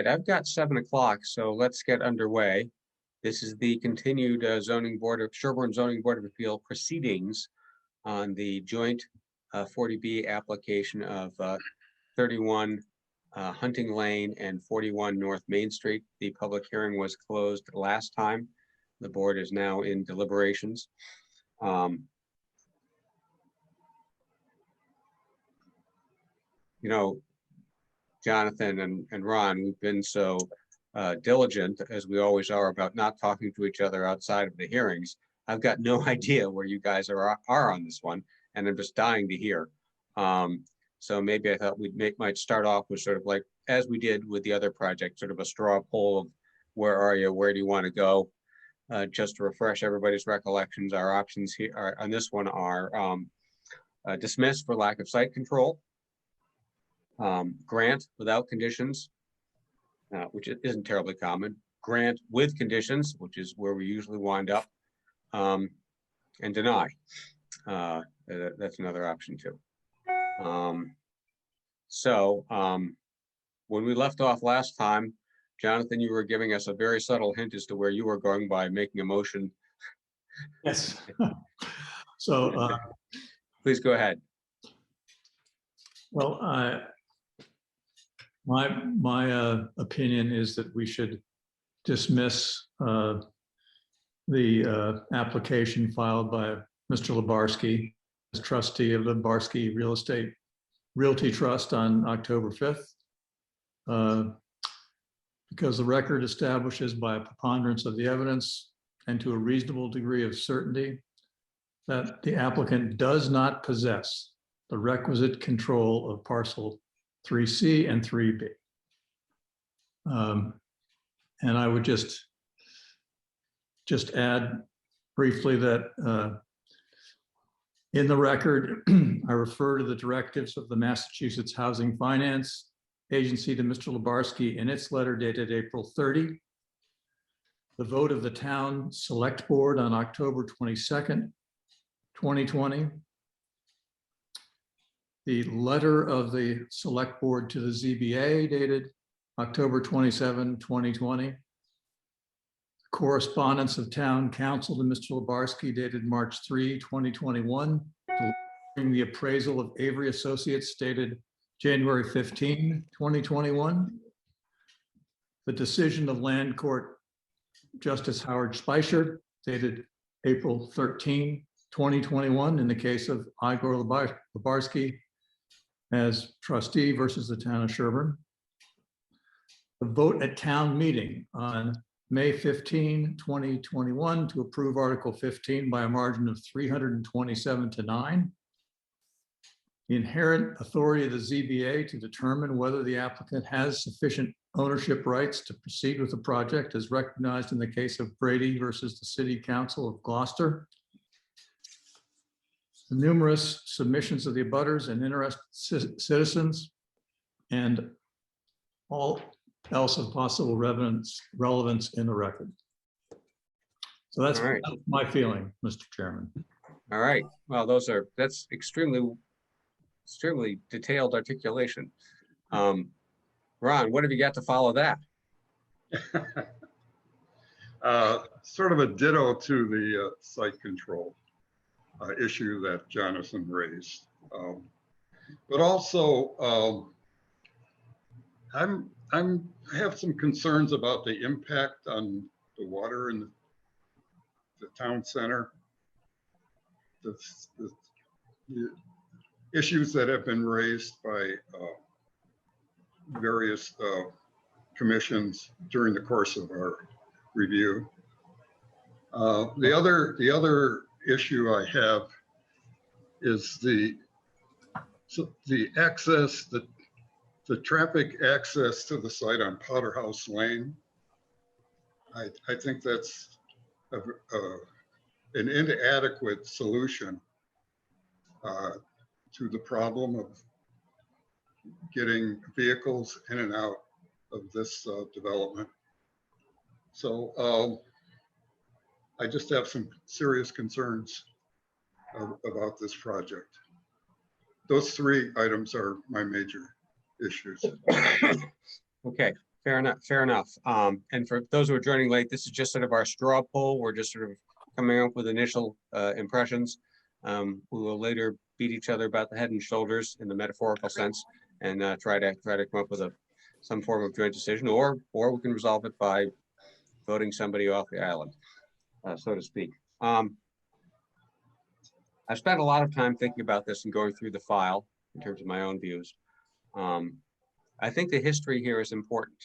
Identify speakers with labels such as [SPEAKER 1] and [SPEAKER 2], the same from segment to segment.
[SPEAKER 1] right, I've got 7 o'clock, so let's get underway. This is the continued Sherborn Zoning Board of Appeal proceedings on the joint 40B application of 31 Hunting Lane and 41 North Main Street. The public hearing was closed last time. The board is now in deliberations. You know, Jonathan and Ron, we've been so diligent, as we always are, about not talking to each other outside of the hearings. I've got no idea where you guys are on this one, and I'm just dying to hear. So maybe I thought might start off with sort of like, as we did with the other project, sort of a straw poll of where are you, where do you want to go? Just to refresh everybody's recollections, our options here on this one are dismiss for lack of site control, grant without conditions, which isn't terribly common, grant with conditions, which is where we usually wind up, and deny. That's another option too. When we left off last time, Jonathan, you were giving us a very subtle hint as to where you were going by making a motion.
[SPEAKER 2] Yes. So
[SPEAKER 1] please go ahead.
[SPEAKER 2] Well, my opinion is that we should dismiss the application filed by Mr. Lebarski as trustee of the Lebarski Realty Trust on October 5th. Because the record establishes by a preponderance of the evidence and to a reasonable degree of certainty that the applicant does not possess the requisite control of parcel 3C and 3B. And I would just add briefly that in the record, I refer to the directives of the Massachusetts Housing Finance Agency to Mr. Lebarski in its letter dated April 30. The vote of the town select board on October 22nd, 2020. The letter of the select board to the ZBA dated October 27, 2020. Correspondence of town council to Mr. Lebarski dated March 3, 2021. The appraisal of Avery Associates dated January 15, 2021. The decision of Land Court Justice Howard Speicher dated April 13, 2021 in the case of Igor Lebarski as trustee versus the town of Sherborn. The vote at town meeting on May 15, 2021 to approve Article 15 by a margin of 327 to 9. The inherent authority of the ZBA to determine whether the applicant has sufficient ownership rights to proceed with the project is recognized in the case of Brady versus the City Council of Gloucester. The numerous submissions of the abutters and interested citizens and all else of possible relevance in the record. So that's
[SPEAKER 1] right.
[SPEAKER 2] My feeling, Mr. Chairman.
[SPEAKER 1] All right. Well, that's extremely detailed articulation. Ron, what have you got to follow that?
[SPEAKER 3] Sort of a ditto to the site control issue that Jonathan raised. But also, I have some concerns about the impact on the water in the town center. The issues that have been raised by various commissions during the course of our review. The other issue I have is the access, the traffic access to the site on Powderhouse Lane. I think that's an inadequate solution to the problem of getting vehicles in and out of this development. So I just have some serious concerns about this project. Those three items are my major issues.
[SPEAKER 1] Okay, Fair enough, fair enough. And for those who are joining late, this is just sort of our straw poll. We're just sort of coming up with initial impressions. We will later beat each other about the head and shoulders in the metaphorical sense and try to come up with some form of joint decision, or we can resolve it by voting somebody off the island, so to speak. I've spent a lot of time thinking about this and going through the file in terms of my own views. I think the history here is important.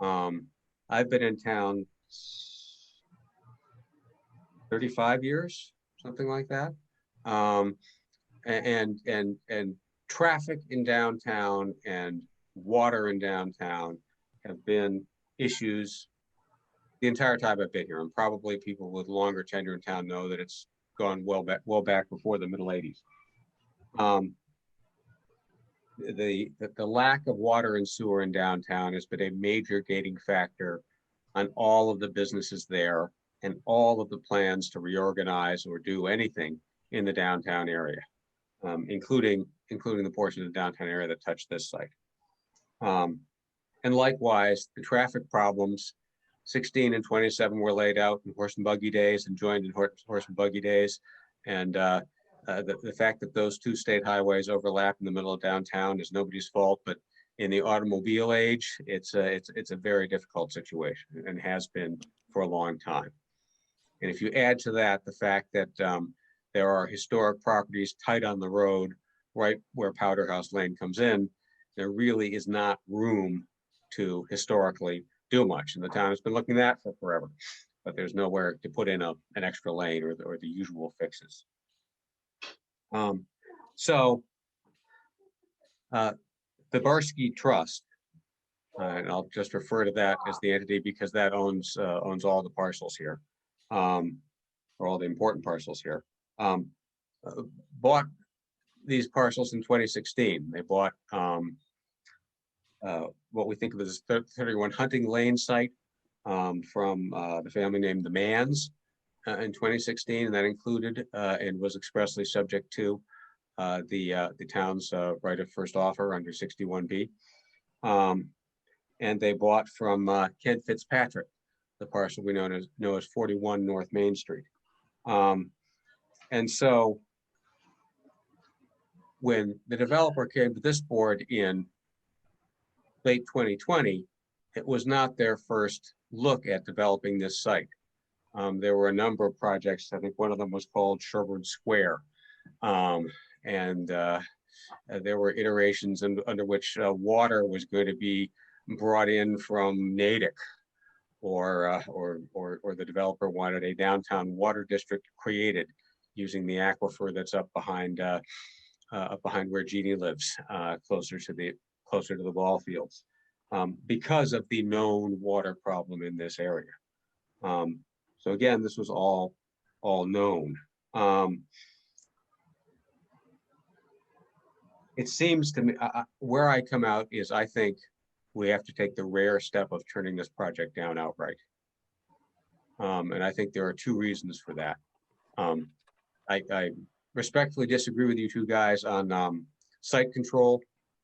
[SPEAKER 1] I've been in town 35 years, something like that. And traffic in downtown and water in downtown have been issues the entire time I've been here. And probably people with longer tenure in town know that it's gone well back before the middle 80s. The lack of water and sewer in downtown has been a major gating factor on all of the businesses there and all of the plans to reorganize or do anything in the downtown area, including the portion of the downtown area that touched this site. And likewise, the traffic problems, 16 and 27 were laid out in horse and buggy days and joined in horse and buggy days. And the fact that those two state highways overlap in the middle of downtown is nobody's fault, but in the automobile age, it's a very difficult situation and has been for a long time. And if you add to that the fact that there are historic properties tight on the road, right where Powder House Lane comes in, there really is not room to historically do much. And the town has been looking at that for forever, but there's nowhere to put in an extra lane or the usual fixes. So the Barsky Trust, and I'll just refer to that as the entity because that owns all the parcels here, or all the important parcels here, bought these parcels in 2016. They bought what we think of as 31 Hunting Lane site from the family named the Manns in 2016, and that included and was expressly subject to the town's right of first offer under 61B. And they bought from Ken Fitzpatrick the parcel we know as 41 North Main Street. And so when the developer came to this board in late 2020, it was not their first look at developing this site. There were a number of projects. I think one of them was called Sherborn Square. And there were iterations under which water was going to be brought in from Natick, or the developer wanted a downtown water district created using the aquifer that's up behind where Jeannie lives, closer to the ball fields, because of the known water problem in this area. So again, this was all known. It seems to me, where I come out is I think we have to take the rare step of turning this project down outright. And I think there are two reasons for that. I respectfully disagree with you two guys on site control.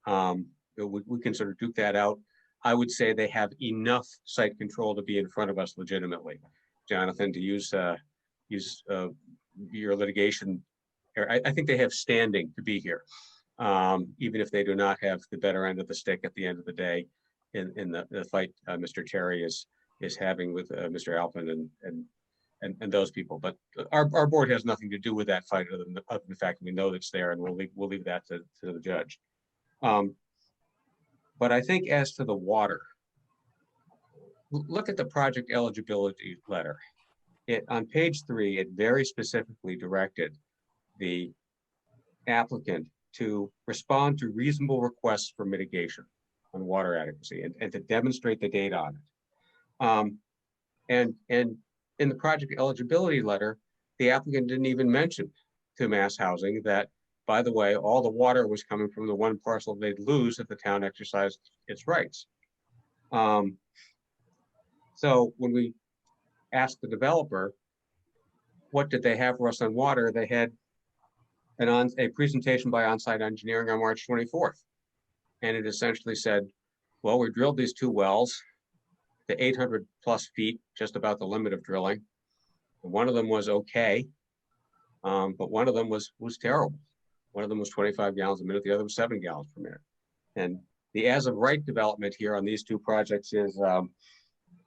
[SPEAKER 1] We can sort of duke that out. I would say they have enough site control to be in front of us legitimately. Jonathan, to use your litigation, I think they have standing to be here, even if they do not have the better end of the stick at the end of the day in the fight Mr. Terry is having with Mr. Alpin and those people. But our board has nothing to do with that fight other than the fact that we know it's there, and we'll leave that to the judge. But I think as to the water, look at the project eligibility letter. On page 3, it very specifically directed the applicant to respond to reasonable requests for mitigation on water adequacy and to demonstrate the data on it. And in the project eligibility letter, the applicant didn't even mention to Mass Housing that, by the way, all the water was coming from the one parcel they'd lose if the town exercised its rights. So when we asked the developer, what did they have for us on water? They had a presentation by On-Site Engineering on March 24th. And it essentially said, Well, we drilled these two wells to 800 plus feet, just about the limit of drilling. And one of them was okay, but one of them was terrible. One of them was 25 gallons a minute, the other was 7 gallons per minute. And the as of right development here on these two projects is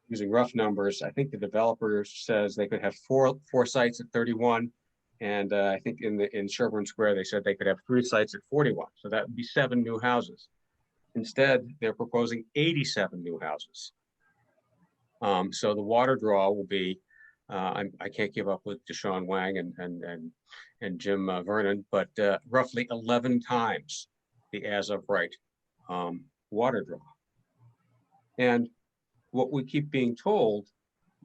[SPEAKER 1] using rough numbers. I think the developer says they could have four sites at 31. And I think in Sherborn Square, they said they could have 3 sites at 41. So that would be 7 new houses. Instead, they're proposing 87 new houses. So the water draw will be, I can't give up with Deshaun Wang and Jim Vernon, but roughly 11 times the as of right water draw. And what we keep being told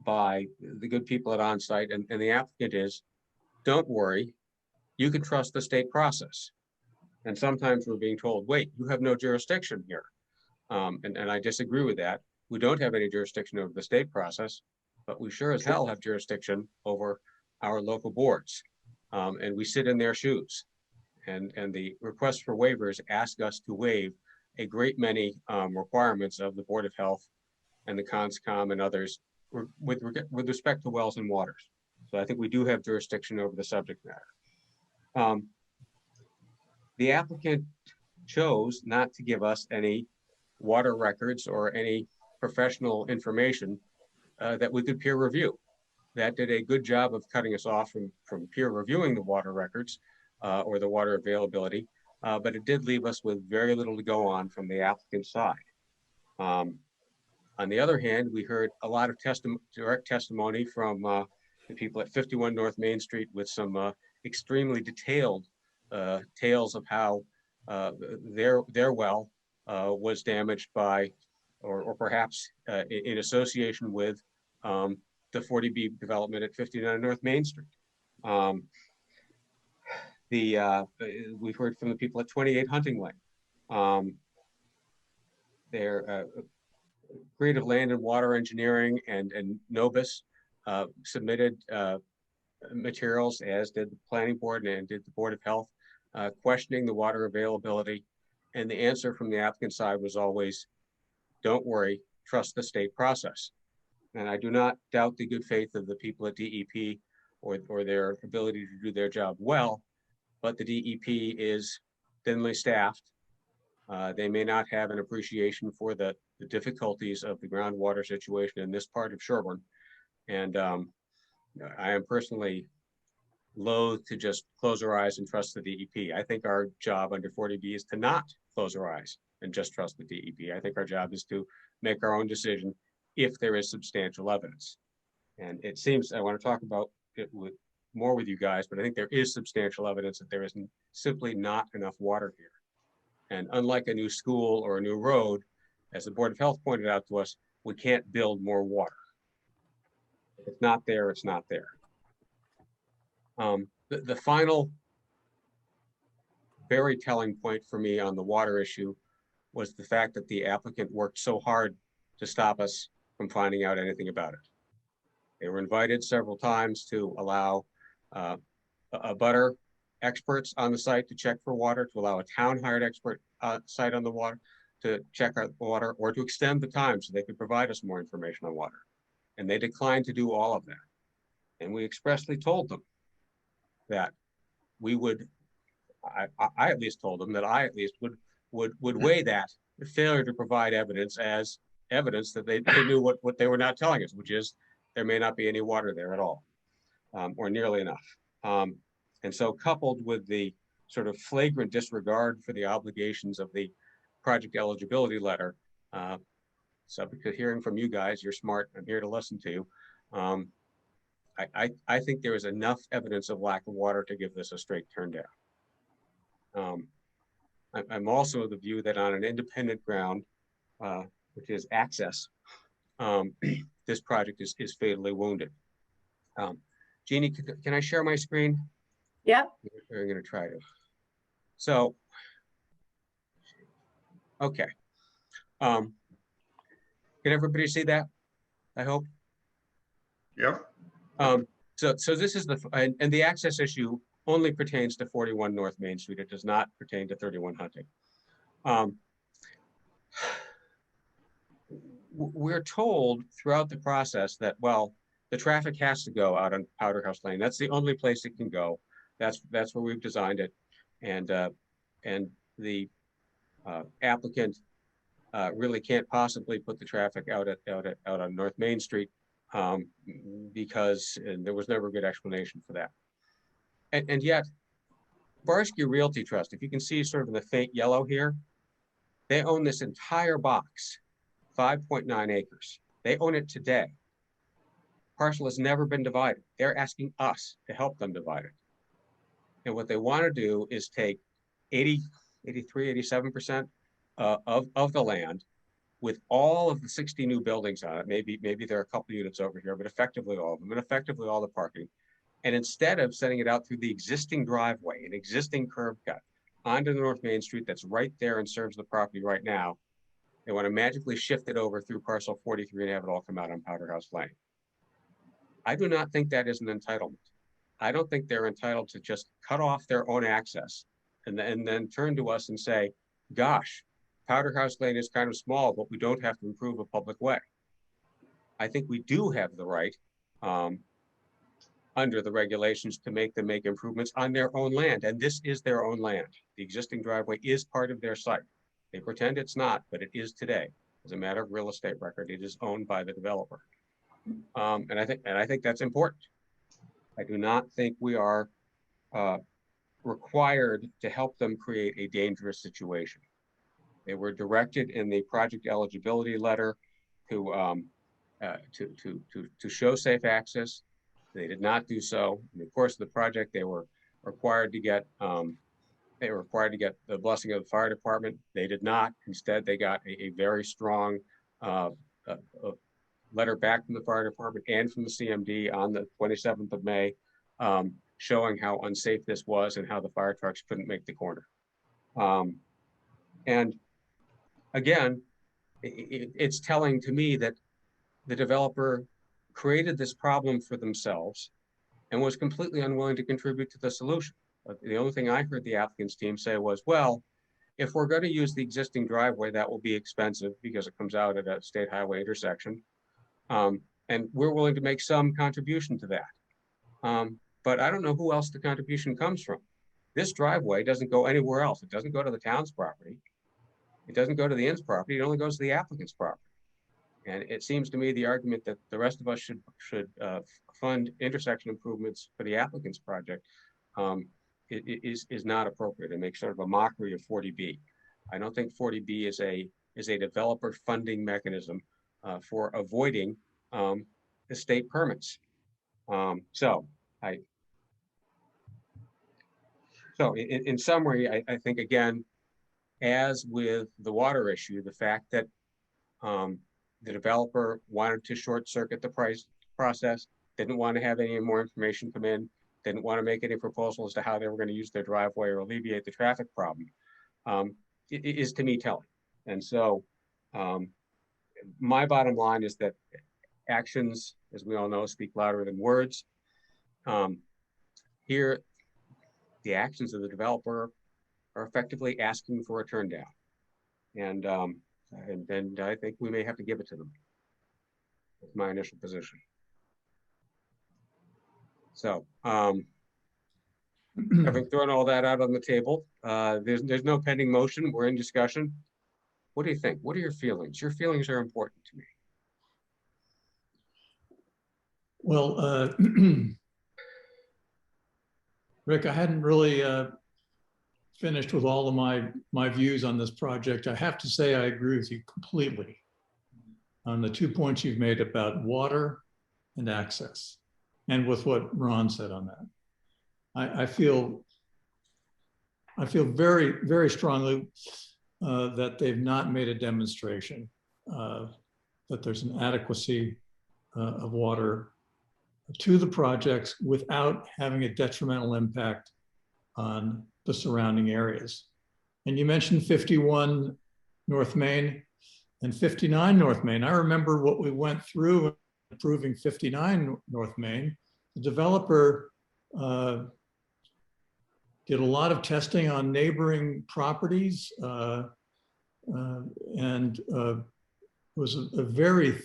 [SPEAKER 1] by the good people at onsite and the applicant is, don't worry, you can trust the state process. And sometimes we're being told, wait, you have no jurisdiction here. And I disagree with that. We don't have any jurisdiction over the state process, but we sure as hell have jurisdiction over our local boards. And we sit in their shoes. And the request for waivers ask us to waive a great many requirements of the Board of Health and the CONSCOM and others with respect to wells and waters. So I think we do have jurisdiction over the subject matter. The applicant chose not to give us any water records or any professional information that we could peer review. That did a good job of cutting us off from peer reviewing the water records or the water availability, but it did leave us with very little to go on from the applicant's side. On the other hand, we heard a lot of direct testimony from the people at 51 North Main Street with some extremely detailed tales of how their well was damaged by, or perhaps in association with the 40B development at 59 North Main Street. We've heard from the people at 28 Hunting Lane. Their Creative Land and Water Engineering and Novus submitted materials, as did the Planning Board and did the Board of Health, questioning the water availability. And the answer from the applicant side was always, don't worry, trust the state process. And I do not doubt the good faith of the people at DEP or their ability to do their job well, but the DEP is thinly staffed. They may not have an appreciation for the difficulties of the groundwater situation in this part of Sherborn. And I am personally loath to just close our eyes and trust the DEP. I think our job under 40B is to not close our eyes and just trust the DEP. I think our job is to make our own decision if there is substantial evidence. And it seems, I want to talk about it more with you guys, but I think there is substantial evidence that there is simply not enough water here. And unlike a new school or a new road, as the Board of Health pointed out to us, we can't build more water. If it's not there, it's not there. The final very telling point for me on the water issue was the fact that the applicant worked so hard to stop us from finding out anything about it. They were invited several times to allow butter experts on the site to check for water, to allow a town hired expert site on the water to check out the water, or to extend the time so they could provide us more information on water. And they declined to do all of that. And we expressly told them that we would, I at least told them that I at least would weigh that failure to provide evidence as evidence that they knew what they were not telling us, which is there may not be any water there at all, or nearly enough. And so coupled with the sort of flagrant disregard for the obligations of the project eligibility letter, subject to hearing from you guys, you're smart, I'm here to listen to you. I think there is enough evidence of lack of water to give this a straight turn down. I'm also of the view that on an independent ground, which is access, this project is fatally wounded. Jeannie, can I share my screen?
[SPEAKER 4] Yeah.
[SPEAKER 1] We're going to try to. So, okay. Can everybody see that? I hope.
[SPEAKER 3] Yep.
[SPEAKER 1] So this is and the access issue only pertains to 41 North Main Street. It does not pertain to 31 Hunting. we're told throughout the process that, well, the traffic has to go out on Powder House Lane. That's the only place it can go. That's where we've designed it. And the applicant really can't possibly put the traffic out on North Main Street because there was never a good explanation for that. And yet, Barsky Realty Trust, if you can see sort of in the faint yellow here, they own this entire box, 5.9 acres. They own it today. Parcel has never been divided. They're asking us to help them divide it. And what they want to do is take 80, 83, 87% of the land with all of the 60 new buildings on it. Maybe there are a couple units over here, but effectively all of them, and effectively all the parking. And instead of sending it out through the existing driveway, an existing curb cut onto the North Main Street that's right there and serves the property right now, they want to magically shift it over through parcel 43 and have it all come out on Powder House Lane. I do not think that is an entitlement. I don't think they're entitled to just cut off their own access and then turn to us and say, gosh, Powder House Lane is kind of small, but we don't have to improve a public way. I think we do have the right under the regulations to make them make improvements on their own land. And this is their own land. The existing driveway is part of their site. They pretend it's not, but it is today. As a matter of real estate record, it is owned by the developer. And I think that's important. I do not think we are required to help them create a dangerous situation. They were directed in the project eligibility letter to show safe access. They did not do so. In the course of the project, they were required to get the blessing of the fire department. They did not. Instead, they got a very strong letter back from the fire department and from the CMD on the 27th of May, showing how unsafe this was and how the fire trucks couldn't make the corner. And again, it's telling to me that the developer created this problem for themselves and was completely unwilling to contribute to the solution. The only thing I heard the applicant's team say was, well, if we're going to use the existing driveway, that will be expensive because it comes out at a state highway intersection. And we're willing to make some contribution to that. But I don't know who else the contribution comes from. This driveway doesn't go anywhere else. It doesn't go to the town's property. It doesn't go to the inn's property. It only goes to the applicant's property. And it seems to me the argument that the rest of us should fund intersection improvements for the applicant's project is not appropriate and makes sort of a mockery of 40B. I don't think 40B is a developer funding mechanism for avoiding the state permits. So in summary, I think again, as with the water issue, the fact that the developer wanted to short circuit the process, didn't want to have any more information come in, didn't want to make any proposals as to how they were going to use their driveway or alleviate the traffic problem, is to me telling. And so my bottom line is that actions, as we all know, speak louder than words. Here, the actions of the developer are effectively asking for a turn down. And I think we may have to give it to them. That's my initial position. So, having thrown all that out on the table, there's no pending motion. We're in discussion. What do you think? What are your feelings? Your feelings are important to me.
[SPEAKER 2] Well, Rick, I hadn't really finished with all of my views on this project. I have to say I agree with you completely on the 2 points you've made about water and access, and with what Ron said on that. I feel very, very strongly that they've not made a demonstration that there's an adequacy of water to the projects without having a detrimental impact on the surrounding areas. And you mentioned 51 North Main and 59 North Main. I remember what we went through approving 59 North Main. The developer did a lot of testing on neighboring properties and was a very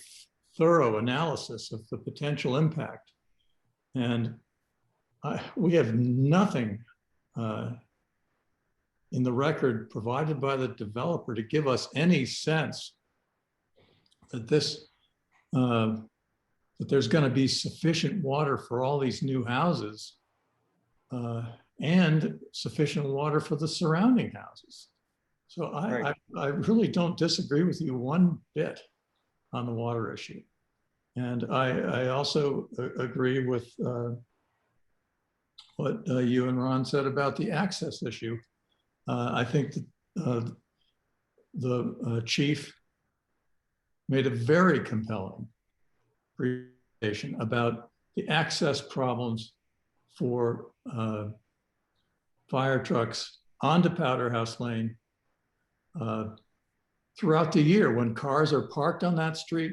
[SPEAKER 2] thorough analysis of the potential impact. And we have nothing in the record provided by the developer to give us any sense that that there's going to be sufficient water for all these new houses and sufficient water for the surrounding houses. So I really don't disagree with you one bit on the water issue. And I also agree with what you and Ron said about the access issue. I think that the chief made a very compelling presentation about the access problems for fire trucks onto Powder House Lane throughout the year when cars are parked on that street,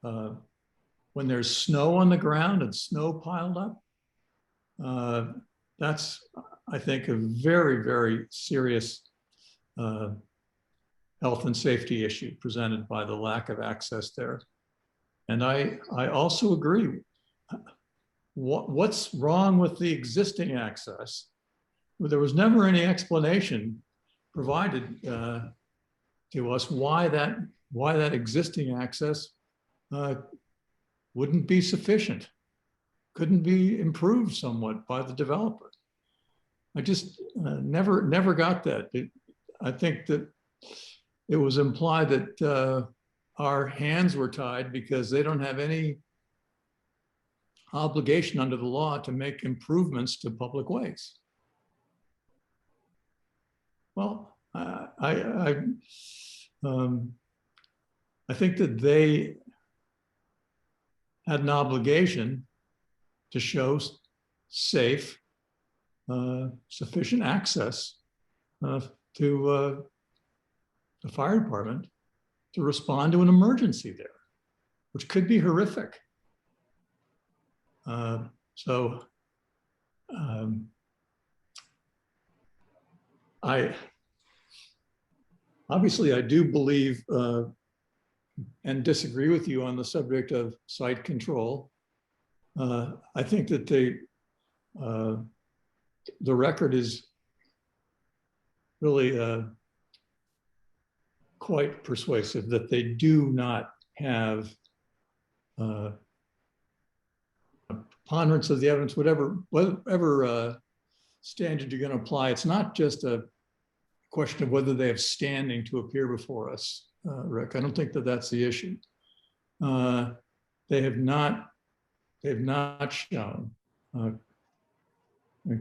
[SPEAKER 2] when there's snow on the ground and snow piled up. That's, I think, a very, very serious health and safety issue presented by the lack of access there. And I also agree. What's wrong with the existing access? Well, there was never any explanation provided to us why that existing access wouldn't be sufficient, couldn't be improved somewhat by the developer. I just never got that. I think that it was implied that our hands were tied because they don't have any obligation under the law to make improvements to public ways. Well, I think that they had an obligation to show safe, sufficient access to the fire department to respond to an emergency there, which could be horrific. Obviously I do believe and disagree with you on the subject of site control. I think that the record is really quite persuasive that they do not have a preponderance of the evidence, whatever standard you're going to apply. It's not just a question of whether they have standing to appear before us, Rick. I don't think that that's the issue. They have not shown, and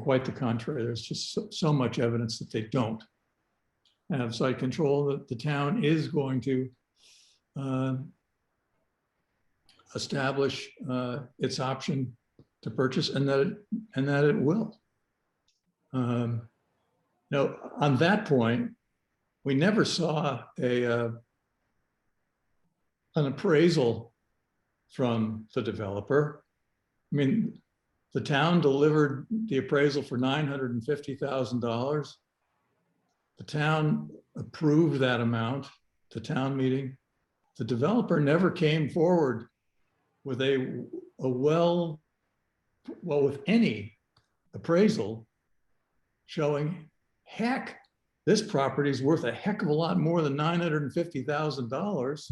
[SPEAKER 2] quite the contrary, there's just so much evidence that they don't have site control, that the town is going to establish its option to purchase, and that it will. Now, on that point, we never saw an appraisal from the developer. I mean, the town delivered the appraisal for $950,000. The town approved that amount, the town meeting. The developer never came forward with with any appraisal showing, heck, this property is worth a heck of a lot more than $950,000.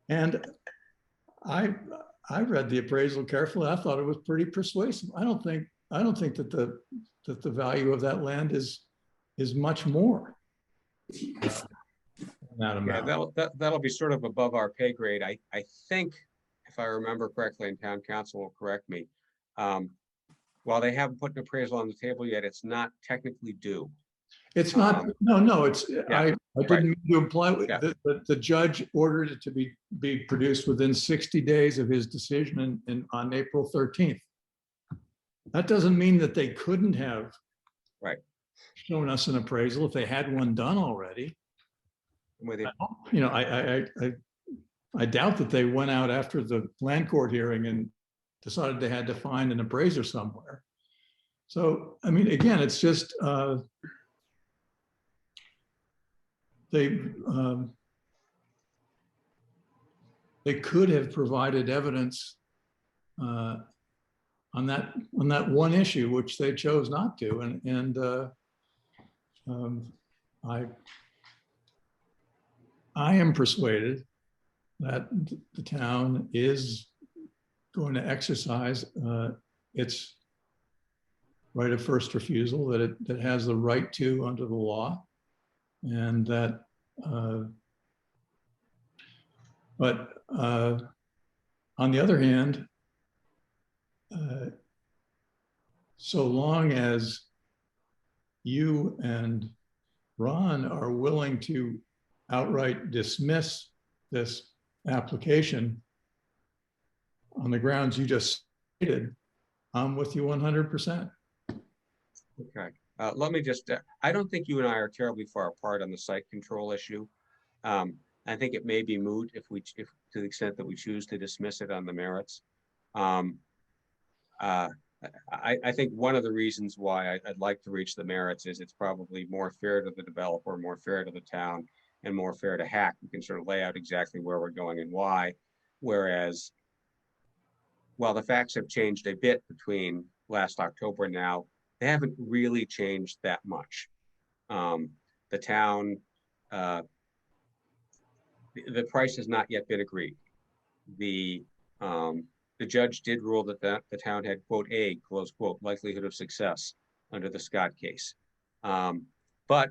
[SPEAKER 2] And I read the appraisal carefully. I thought it was pretty persuasive. I don't think that the value of that land is much more than that amount.
[SPEAKER 1] Yeah, that'll be sort of above our pay grade. I think, if I remember correctly, and town council will correct me, while they haven't put an appraisal on the table yet, it's not technically due.
[SPEAKER 2] It's not, no, it's,
[SPEAKER 1] yeah,
[SPEAKER 2] I didn't mean to imply
[SPEAKER 1] Yeah.
[SPEAKER 2] that the judge ordered it to be produced within 60 days of his decision on April 13th. That doesn't mean that they couldn't have shown us an appraisal if they had one done already.
[SPEAKER 1] With it.
[SPEAKER 2] You know, I doubt that they went out after the land court hearing and decided they had to find an appraiser somewhere. So, I mean, again, it's just, they could have provided evidence on that one issue, which they chose not to. I am persuaded that the town is going to exercise its right of first refusal, that it has the right to under the law, and that. But on the other hand, so long as you and Ron are willing to outright dismiss this application on the grounds you just stated, I'm with you 100%.
[SPEAKER 1] Okay. Let me just, I don't think you and I are terribly far apart on the site control issue. I think it may be moot if to the extent that we choose to dismiss it on the merits. I think one of the reasons why I'd like to reach the merits is it's probably more fair to the developer, more fair to the town, and more fair to HAC. We can sort of lay out exactly where we're going and why. Whereas, while the facts have changed a bit between last October and now, they haven't really changed that much. The town, the price has not yet been agreed. The judge did rule that the town had, quote, a, close quote, likelihood of success under the Scott case. But,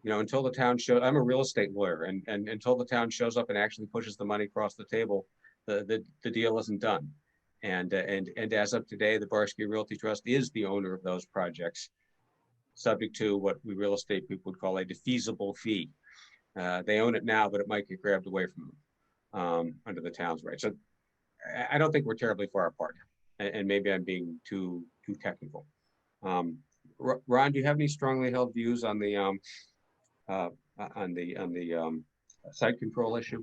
[SPEAKER 1] you know, until the town shows, I'm a real estate lawyer, and until the town shows up and actually pushes the money across the table, the deal isn't done. And as of today, the Barsky Realty Trust is the owner of those projects, subject to what we real estate people would call a defeasible fee. They own it now, but it might get grabbed away from them under the town's right. So I don't think we're terribly far apart, and maybe I'm being too technical. Ron, do you have any strongly held views on the site control issue?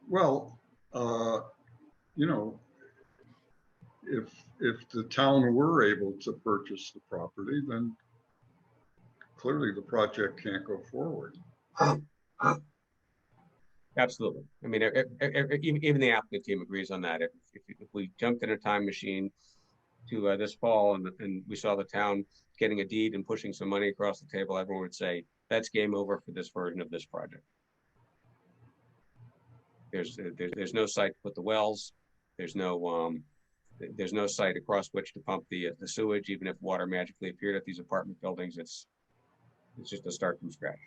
[SPEAKER 3] Well, you know, if the town were able to purchase the property, then clearly the project can't go forward.
[SPEAKER 1] Absolutely. I mean, even the applicant team agrees on that. If we jumped in a time machine to this fall and we saw the town getting a deed and pushing some money across the table, everyone would say, that's game over for this version of this project. There's no site to put the wells. There's no site across which to pump the sewage. Even if water magically appeared at these apartment buildings, it's just a start from scratch.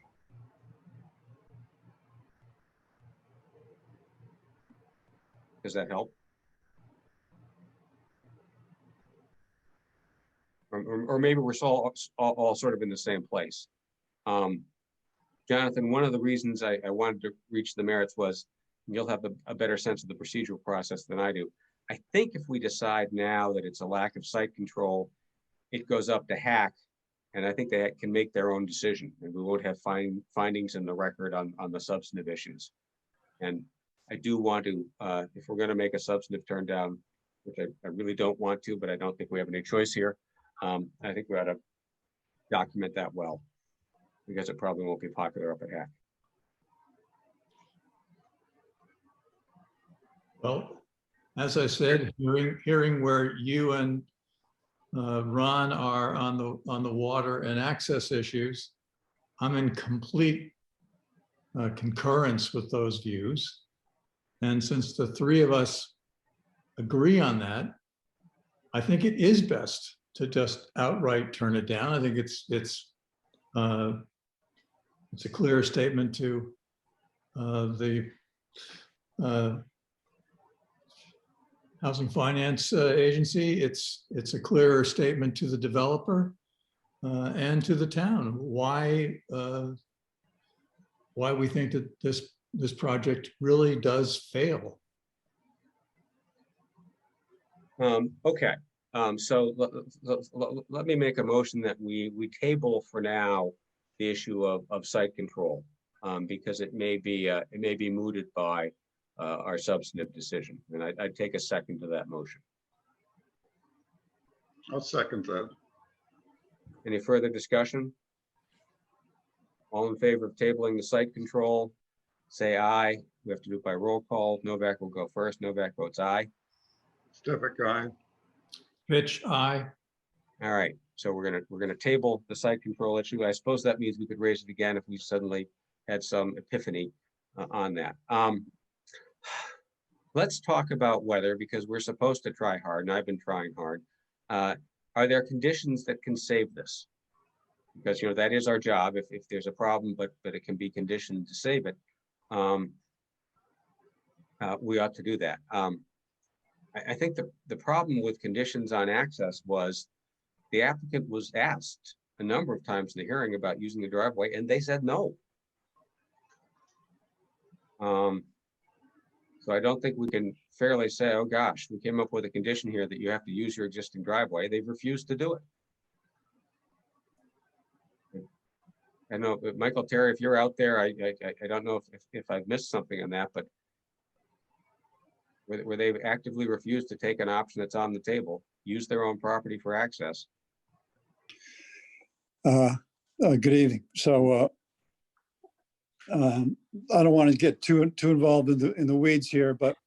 [SPEAKER 1] Does that help? Or maybe we're all sort of in the same place. Jonathan, one of the reasons I wanted to reach the merits was, you'll have a better sense of the procedural process than I do. I think if we decide now that it's a lack of site control, it goes up to HAC, and I think they can make their own decision, and we won't have findings in the record on the substantive issues. And I do want to, if we're going to make a substantive turn down, which I really don't want to, but I don't think we have any choice here, I think we ought to document that well, because it probably won't be popular up at HAC.
[SPEAKER 2] Well, as I said, hearing where you and Ron are on the water and access issues, I'm in complete concurrence with those views. And since the three of us agree on that, I think it is best to just outright turn it down. I think it's a clear statement to the Housing Finance Agency. It's a clearer statement to the developer and to the town why we think that this project really does fail.
[SPEAKER 1] Okay, so let me make a motion that we table for now the issue of site control, because it may be mooted by our substantive decision, and I'd take a second to that motion.
[SPEAKER 3] I'll second that.
[SPEAKER 1] Any further discussion? All in favor of tabling the site control, say aye. We have to do it by roll call. Novak will go first. Novak votes aye.
[SPEAKER 3] Stefan, aye.
[SPEAKER 2] Pitch, aye.
[SPEAKER 1] All right, so we're gonna table the site control issue. I suppose that means we could raise it again if we suddenly had some epiphany on that. Let's talk about weather, because we're supposed to try hard, and I've been trying hard. Are there conditions that can save this? Because, you know, that is our job. If there's a problem, but it can be conditioned to save it, we ought to do that. I think the problem with conditions on access was the applicant was asked a number of times in the hearing about using the driveway, and they said no. So I don't think we can fairly say, oh gosh, we came up with a condition here that you have to use your existing driveway. They've refused to do it. I know, Michael Terry, if you're out there, I don't know if I've missed something on that, but where they've actively refused to take an option that's on the table, use their own property for access.
[SPEAKER 4] Good evening. So I don't want to get too involved in the weeds here, but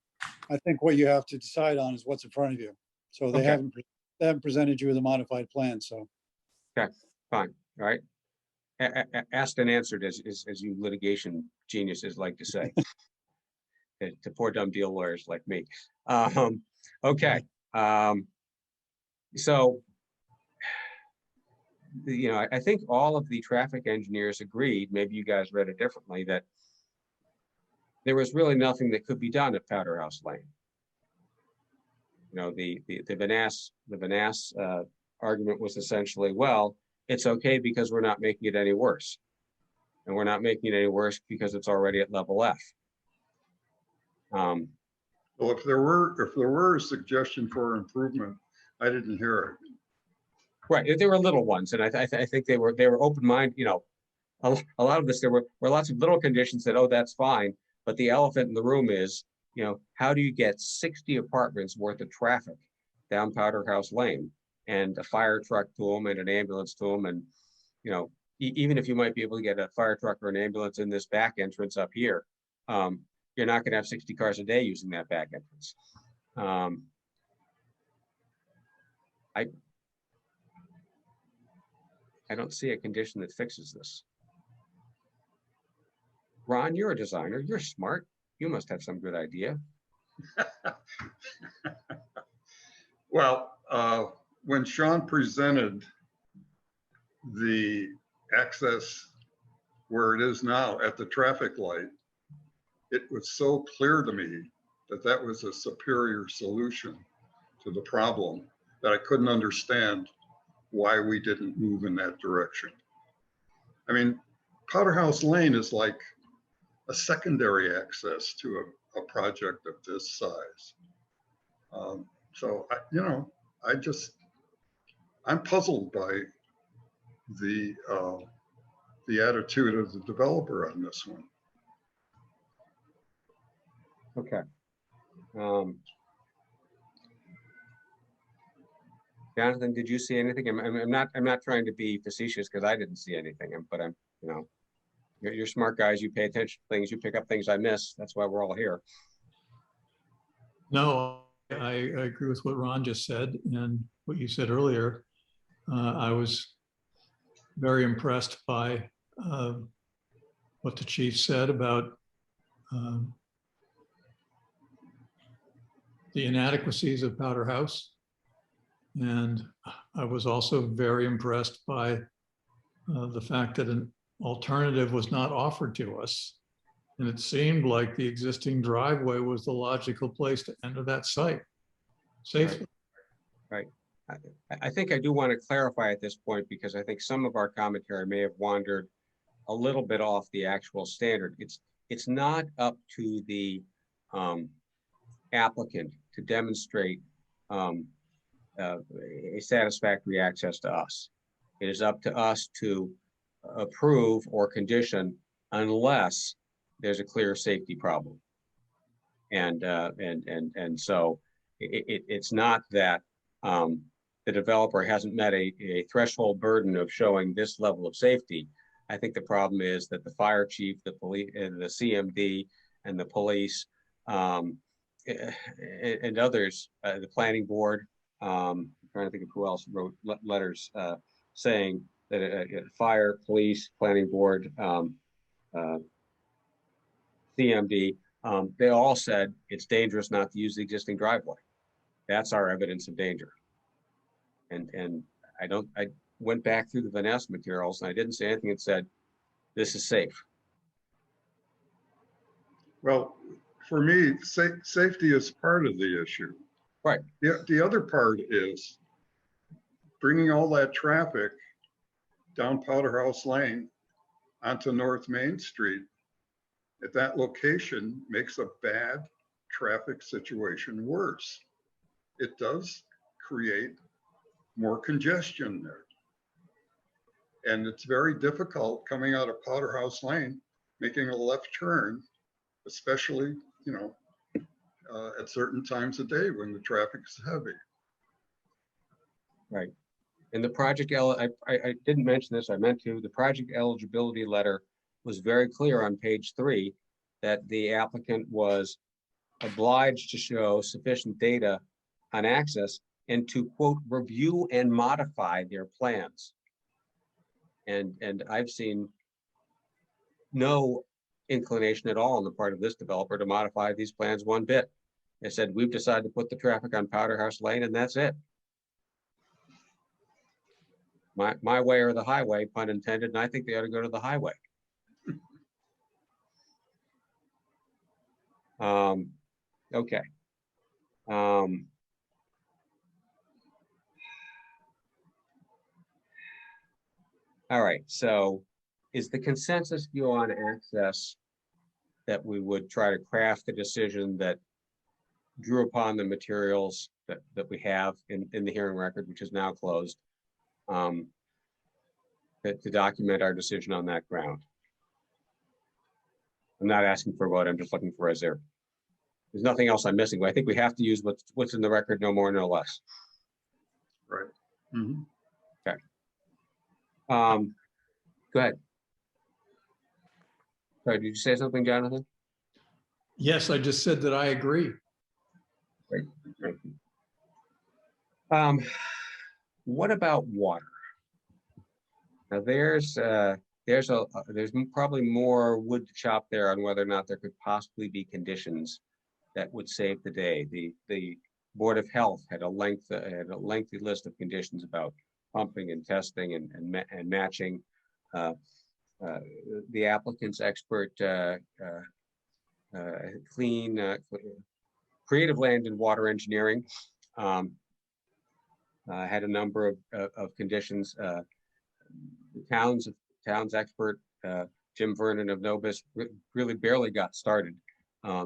[SPEAKER 4] I think what you have to decide on is what's in front of you. So they
[SPEAKER 1] Okay.
[SPEAKER 4] haven't presented you with a modified plan. So
[SPEAKER 1] Okay, fine, all right. Asked and answered, as you litigation geniuses like to say. To poor dumb deal lawyers like me. Okay, so you know, I think all of the traffic engineers agreed, maybe you guys read it differently, that there was really nothing that could be done at Powder House Lane. You know, the Vanass argument was essentially, well, it's okay because we're not making it any worse. And we're not making it any worse because it's already at level F.
[SPEAKER 3] Well, if there were a suggestion for improvement, I didn't hear it.
[SPEAKER 1] Right, there were little ones, and I think they were open-minded. You know, a lot of this, there were lots of little conditions that, oh, that's fine, but the elephant in the room is, you know, how do you get 60 apartments worth of traffic down Powder House Lane, and a fire truck to them and an ambulance to them, and you know, even if you might be able to get a fire truck or an ambulance in this back entrance up here, you're not going to have 60 cars a day using that back entrance. I don't see a condition that fixes this. Ron, you're a designer. You're smart. You must have some good idea.
[SPEAKER 3] Well, when Sean presented the access where it is now at the traffic light, it was so clear to me that that was a superior solution to the problem that I couldn't understand why we didn't move in that direction. I mean, Powder House Lane is like a secondary access to a project of this size. So, I'm puzzled by the attitude of the developer on this one.
[SPEAKER 1] Okay. Jonathan, did you see anything? I'm not trying to be facetious because I didn't see anything, but I'm, you know, you're smart guys. You pay attention to things. You pick up things I miss. That's why we're all here.
[SPEAKER 2] No, I agree with what Ron just said and what you said earlier. I was very impressed by what the chief said about the inadequacies of Powder House. And I was also very impressed by the fact that an alternative was not offered to us. And it seemed like the existing driveway was the logical place to enter that site safely.
[SPEAKER 1] Right. I think I do want to clarify at this point, because I think some of our commentary may have wandered a little bit off the actual standard. It's not up to the applicant to demonstrate a satisfactory access to us. It is up to us to approve or condition unless there's a clear safety problem. And so it's not that the developer hasn't met a threshold burden of showing this level of safety. I think the problem is that the fire chief, the police, and the CMD, and the police, and others, the planning board. I'm trying to think of who else wrote letters saying that fire, police, planning board, CMD, they all said it's dangerous not to use the existing driveway. That's our evidence of danger. And I went back through the Vanessa materials and I didn't see anything that said this is safe.
[SPEAKER 3] Well, for me, safety is part of the issue.
[SPEAKER 1] Right.
[SPEAKER 3] The other part is bringing all that traffic down Powderhouse Lane onto North Main Street at that location makes a bad traffic situation worse. It does create more congestion there. And it's very difficult coming out of Powderhouse Lane, making a left turn, especially, you know, at certain times of day when the traffic is heavy.
[SPEAKER 1] Right. And the project, I didn't mention this, I meant to, the project eligibility letter was very clear on page 3 that the applicant was obliged to show sufficient data on access and to, quote, review and modify their plans. And I've seen no inclination at all on the part of this developer to modify these plans one bit. They said, we've decided to put the traffic on Powderhouse Lane and that's it. My way or the highway, pun intended, and I think they ought to go to the highway. Okay. All right, so is the consensus view on access that we would try to craft a decision that drew upon the materials that we have in the hearing record, which is now closed, to document our decision on that ground? I'm not asking for a vote, I'm just looking for there's nothing else I'm missing, but I think we have to use what's in the record, no more, no less.
[SPEAKER 3] Right. Mm-hmm.
[SPEAKER 1] Okay. Go ahead. Sorry, did you say something, Jonathan?
[SPEAKER 2] Yes, I just said that I agree.
[SPEAKER 1] Great. Thank you. What about water? Now there's probably more wood to chop there on whether or not there could possibly be conditions that would save the day. The Board of Health had a lengthy list of conditions about pumping and testing and matching. The applicant's expert creative land and water engineering had a number of conditions. The town's expert, Jim Vernon of Novus, really barely got started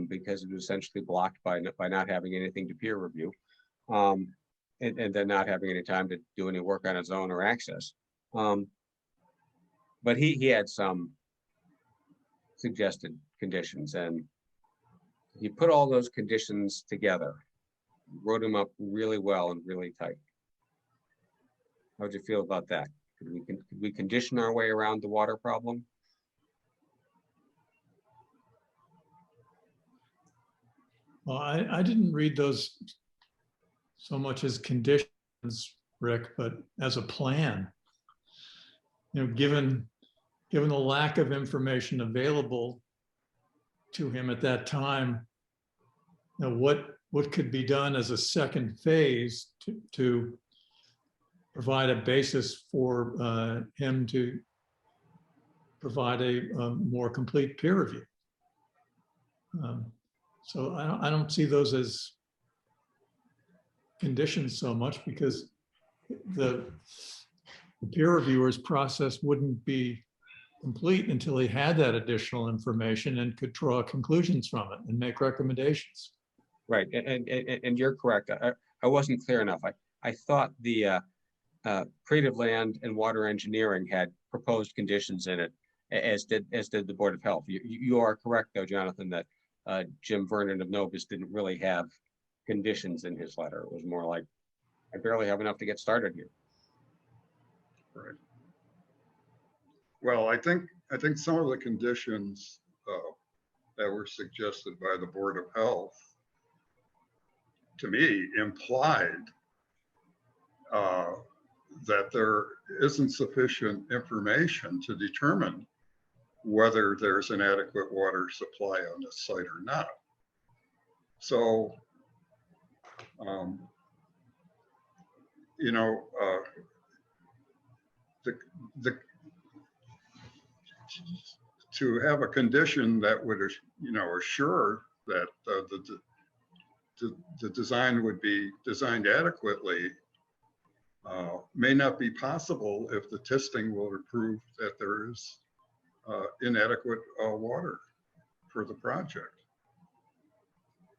[SPEAKER 1] because it was essentially blocked by not having anything to peer review, and then not having any time to do any work on his own or access. But he had some suggested conditions, and he put all those conditions together, wrote them up really well and really tight. How would you feel about that? Could we condition our way around the water problem?
[SPEAKER 2] Well, I didn't read those so much as conditions, Rick, but as a plan. You know, given the lack of information available to him at that time, you know, what could be done as a second phase to provide a basis for him to provide a more complete peer review. So I don't see those as conditions so much, because the peer reviewer's process wouldn't be complete until he had that additional information and could draw conclusions from it and make recommendations.
[SPEAKER 1] Right, and you're correct. I wasn't clear enough. I thought the creative land and water engineering had proposed conditions in it, as did the Board of Health. You are correct, though, Jonathan, that Jim Vernon of Novus didn't really have conditions in his letter. It was more like, I barely have enough to get started here.
[SPEAKER 3] Right. Well, I think some of the conditions that were suggested by the Board of Health, to me, implied that there isn't sufficient information to determine whether there's an adequate water supply on this site or not. So, you know, to have a condition that would, you know, assure that the design would be designed adequately may not be possible if the testing will prove that there is inadequate water for the project.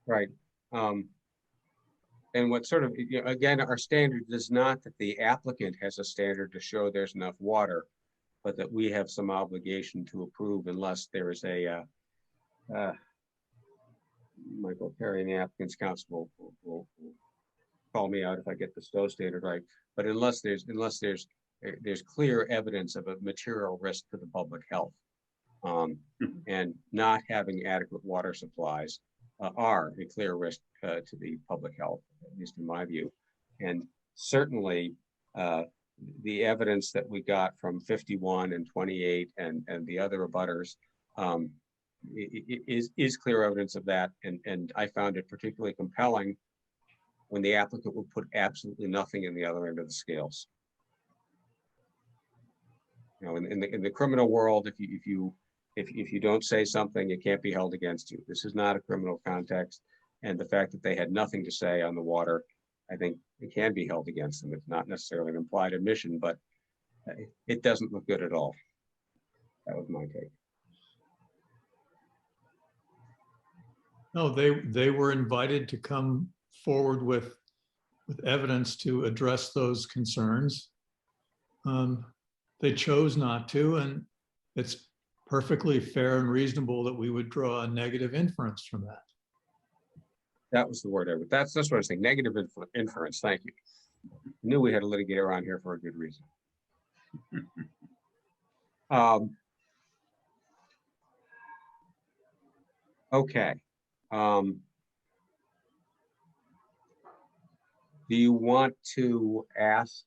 [SPEAKER 1] Right. And what sort of, you know, again, our standard is not that the applicant has a standard to show there's enough water, but that we have some obligation to approve unless there is a, Michael Perry and the applicant's counsel will call me out if I get the STOW standard right. But unless there's clear evidence of a material risk to the public health, and not having adequate water supplies are a clear risk to the public health, at least in my view. And certainly the evidence that we got from 51 and 28 and the other abutters is clear evidence of that. And I found it particularly compelling when the applicant would put absolutely nothing in the other end of the scales. You know, in the criminal world, if you don't say something, it can't be held against you. This is not a criminal context, and the fact that they had nothing to say on the water, I think it can be held against them. It's not necessarily an implied admission, but it doesn't look good at all. That was my take.
[SPEAKER 2] No, they were invited to come forward with evidence to address those concerns. They chose not to, and it's perfectly fair and reasonable that we would draw a negative inference from that.
[SPEAKER 1] That was the word. That's what I was saying. Negative inference. Thank you. Knew we had a litigator around here for a good reason. Okay. Do you want to ask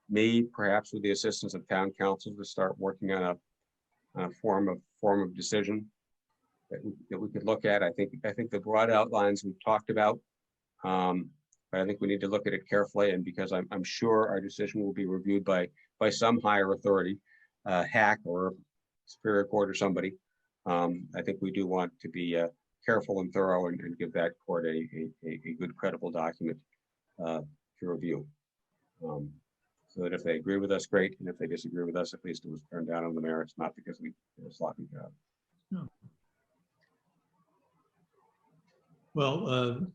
[SPEAKER 1] me, perhaps with the assistance of town council, to start working on a form of decision that we could look at? I think the broad outlines we've talked about, but I think we need to look at it carefully. And because I'm sure our decision will be reviewed by some higher authority, HAC or Superior Court or somebody, I think we do want to be careful and thorough and give that court a good, credible document to review. So that if they agree with us, great. And if they disagree with us, at least it was turned down on the merits, not because we did a sloppy job.
[SPEAKER 2] No. Well,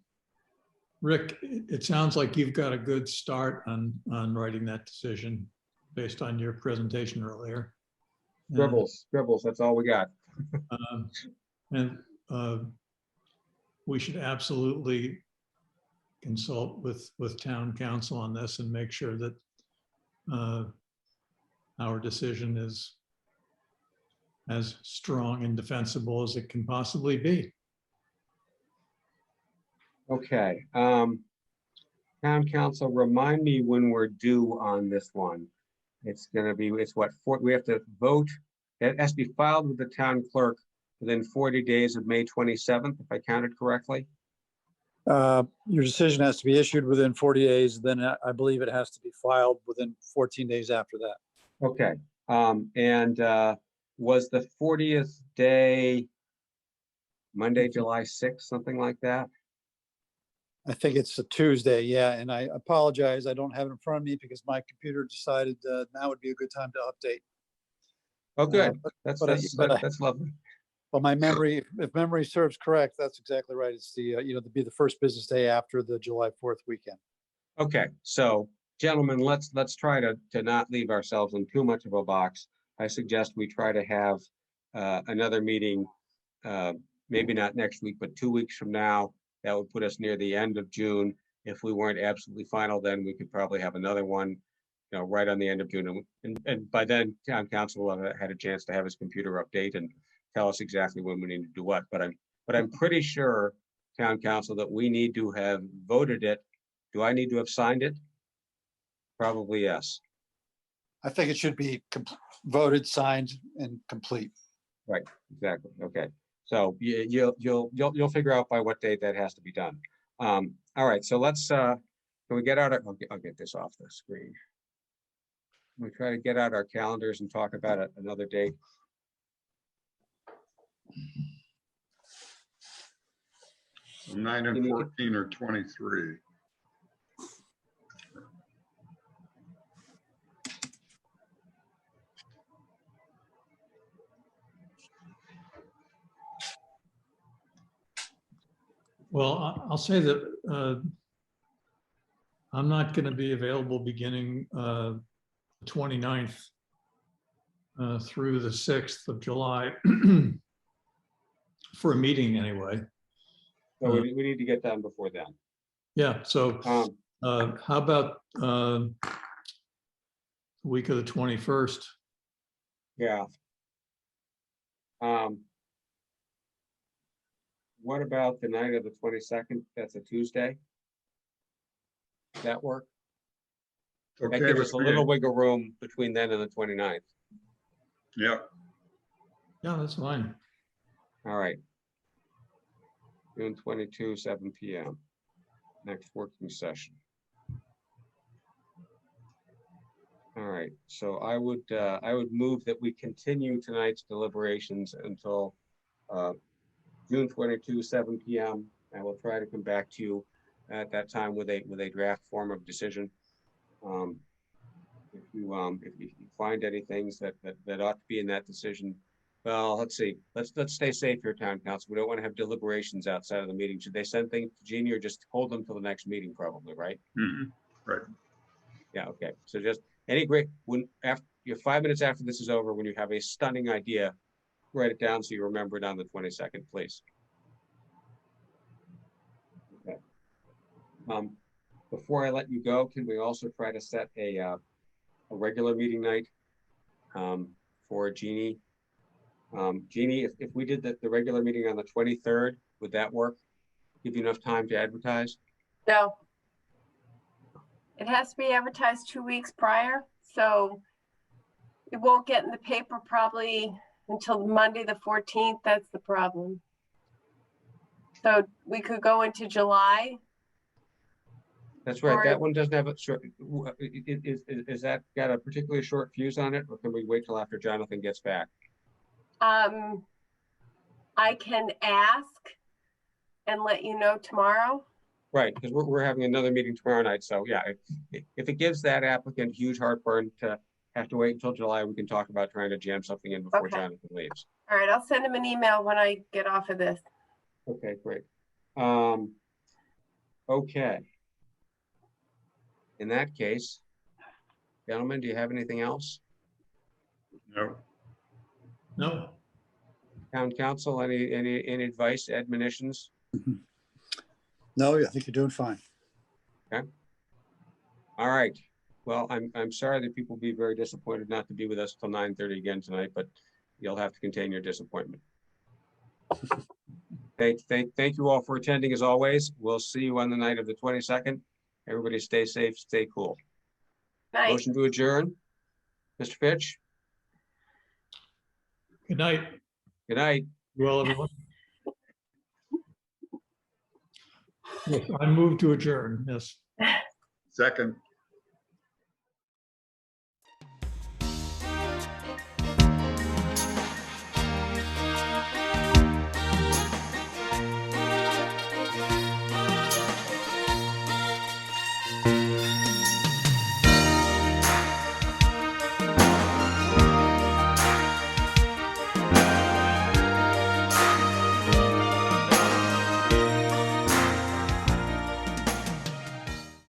[SPEAKER 2] Rick, it sounds like you've got a good start on writing that decision based on your presentation earlier.
[SPEAKER 1] Scribbles, that's all we got.
[SPEAKER 2] And we should absolutely consult with town council on this and make sure that our decision is as strong and defensible as it can possibly be. Okay.
[SPEAKER 1] Town council, remind me when we're due on this one. It's what, we have to vote. It has to be filed with the town clerk within 40 days of May 27th, if I counted correctly.
[SPEAKER 4] Your decision has to be issued within 40 days. Then I believe it has to be filed within 14 days after that.
[SPEAKER 1] Okay. Was the 40th day Monday, July 6th, something like that?
[SPEAKER 4] I think it's a Tuesday, yeah. And I apologize, I don't have it in front of me because my computer decided now would be a good time to update.
[SPEAKER 1] Oh, good. That's lovely.
[SPEAKER 4] But my memory, if memory serves correct, that's exactly right. It's the, to be the first business day after the July 4th weekend.
[SPEAKER 1] Okay, so gentlemen, let's try to not leave ourselves in too much of a box. I suggest we try to have another meeting, maybe not next week, but 2 weeks from now. That would put us near the end of June. If we weren't absolutely final, then we could probably have another one right on the end of June. And by then, town council will have had a chance to have his computer update and tell us exactly when we need to do what. But I'm pretty sure, town council, that we need to have voted it. Do I need to have signed it? Probably yes.
[SPEAKER 4] I think it should be voted, signed, and complete.
[SPEAKER 1] Right, exactly. Okay. So you'll figure out by what date that has to be done. All right, so let's can we get out I'll get this off the screen. We try to get out our calendars and talk about it another date.
[SPEAKER 3] 9 and 14 or 23.
[SPEAKER 2] Well, I'll say that I'm not going to be available beginning 29th through the 6th of July for a meeting anyway.
[SPEAKER 1] So we need to get done before then.
[SPEAKER 2] Yeah, so how about week of the 21st?
[SPEAKER 1] Yeah. What about the night of the 22nd? That's a Tuesday. Does that work? That
[SPEAKER 3] Okay
[SPEAKER 1] gives
[SPEAKER 3] with
[SPEAKER 1] us a
[SPEAKER 3] me.
[SPEAKER 1] little wiggle room between then and the 29th.
[SPEAKER 3] Yeah,
[SPEAKER 2] Yeah, that's fine.
[SPEAKER 1] All right. June 22, 7 p.m. Next working session. All right, so I would move that we continue tonight's deliberations until June 22, 7 p.m. I will try to come back to you at that time with a draft form of decision. If you find any things that ought to be in that decision, well, let's see. Let's stay safe here, town council. We don't want to have deliberations outside of the meeting. Should they send things to Jeannie or just hold them till the next meeting, probably, right?
[SPEAKER 3] right.
[SPEAKER 1] Yeah, okay. So just when after 5 minutes after this is over, when you have a stunning idea, write it down so you remember it on the 22nd, please. Okay. Before I let you go, can we also try to set a regular meeting night for Jeannie? Jeannie, if we did the regular meeting on the 23rd, would that work? Give you enough time to advertise?
[SPEAKER 5] No. It has to be advertised 2 weeks prior, so it won't get in the paper probably until Monday, the 14th. That's the problem. So we could go into July.
[SPEAKER 1] That's right.
[SPEAKER 5] Or-
[SPEAKER 1] That one doesn't have a short, is that got a particularly short fuse on it, or can we wait till after Jonathan gets back?
[SPEAKER 5] I can ask and let you know tomorrow.
[SPEAKER 1] Right, because we're having another meeting tomorrow night. So yeah, if it gives that applicant huge heartburn to have to wait until July, we can talk about trying to jam something in before
[SPEAKER 5] Okay.
[SPEAKER 1] Jonathan leaves.
[SPEAKER 5] All right, I'll send him an email when I get off of this.
[SPEAKER 1] Okay, great. Okay. In that case, gentlemen, do you have anything else?
[SPEAKER 3] No.
[SPEAKER 2] No,
[SPEAKER 1] Town council, any advice, admonitions?
[SPEAKER 4] No, I think you're doing fine.
[SPEAKER 1] All right. Well, I'm sorry that people will be very disappointed not to be with us till 9:30 again tonight, but you'll have to contain your disappointment. Thank you all for attending as always. We'll see you on the night of the 22nd. Everybody stay safe, stay cool.
[SPEAKER 5] Night.
[SPEAKER 1] Motion to adjourn. Mr. Fitch,
[SPEAKER 2] good night.
[SPEAKER 1] good night.
[SPEAKER 2] Well, everyone. Yes, I move to adjourn, yes.
[SPEAKER 3] Second.